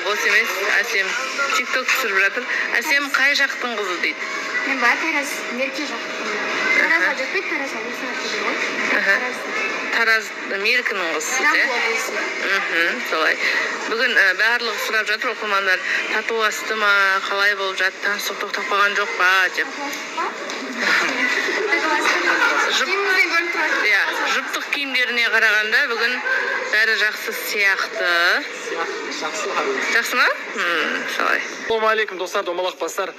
Ос емес, Әсем TikTok түсіріп жатыр. Әсем қай жақтың қызы дейді? Мен Тараз, Мерке жақтың. Таразға жатпайды, Таразға осы аты ғой. Тараз Меркінің қызы. Солай. Бүгін барлығы сұрап жатыр оқырмандар, тату асты ма, қалай болып жатты, таныстық тоқтап жоқ па деп. Жұптық киімдеріне қарағанда бүгін бәрі жақсы сияқты. Жақсы ма? Солай. Ассалаумағалейкум достар, домалақ бастар.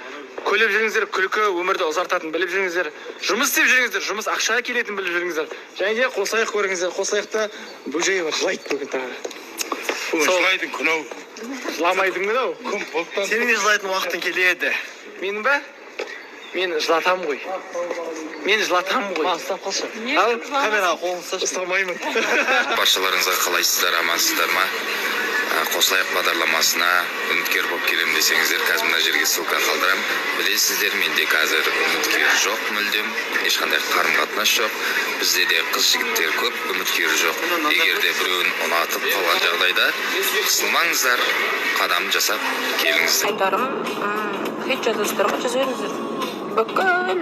Күліп жүріңіздер, күлкі өмірді ұзартатын біліп жүріңіздер. Жұмыс істеп жүріңіздер, жұмыс ақша келетін біліп жүріңіздер. Және де қосаяқ көріңіздер. Қосаяқта бөжей бар, жылайды бүгін тағы. Жылайтын күн ау. Жыламайтын күн ау. Сенің де жылайтын уақытың келеді. Менің бе? Мен жылатам ғой. Ұстап қалшы. Ал, камераға қолын ұсташы. Ұстамаймын. Баршаларыңызға қалайсыздар, амансыздар ма? Қосаяқ бағдарламасына үміткер болып келем десеңіздер, қазір мына жерге ссылка қалдырам. Білесіздер, менде қазір үміткер жоқ мүлдем, ешқандай қарым-қатынас жоқ. Бізде де қыз-жігіттер көп, үміткер жоқ. Егер де біреуін ұнатып қалған жағдайда, қысылмаңыздар, қадам жасап келіңіздер. Айтарым, хейт жазасыздар ма, жаза беріңіздер. Бүкіл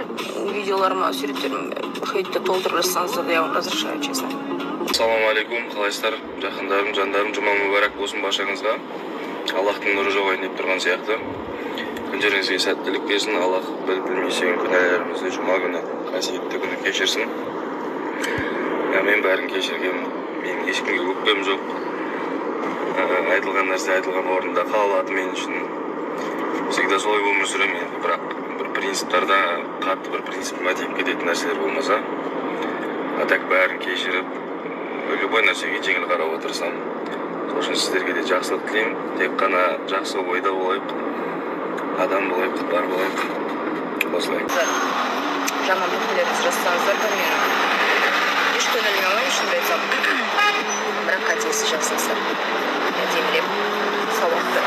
видеоларыма, суреттерім хейтті толтырып жатсаңыздар, я вам разрешаю, честно. Ассалаумағалейкум, қалайсыздар, жақындарым, жандарым, жұма мүбәрәк болсын баршаңызға. Аллахтың нұры жоғайын деп тұрған сияқты. Күндеріңізге сәттілік берсін, Аллах білмесең күнәлерімізді жұма күні, қасиетті күні кешірсін. Мен бәрін кешіргем, мен ешкімге өкпем жоқ. Айтылған нәрсе айтылған орында қалады мен үшін. Всегда солай өмір сүремін енді, бірақ бір принциптарда қатты бір принципіме тиіп кететін нәрселер болмаса, а так бәрін кешіріп, любой нәрсеге жеңіл қарап отырсам. Сол үшін сіздерге де жақсылық тілеймін. Тек қана жақсы ойда болайық, адам болайық, бар болайық. Осылай. Жаман пікірлеріңіз жазсаңыздар да мен еш көңіліме алмаймын, шынымды айтсам. Бірақ қатесі жақсылықтар. Әдемілеп, сауапты.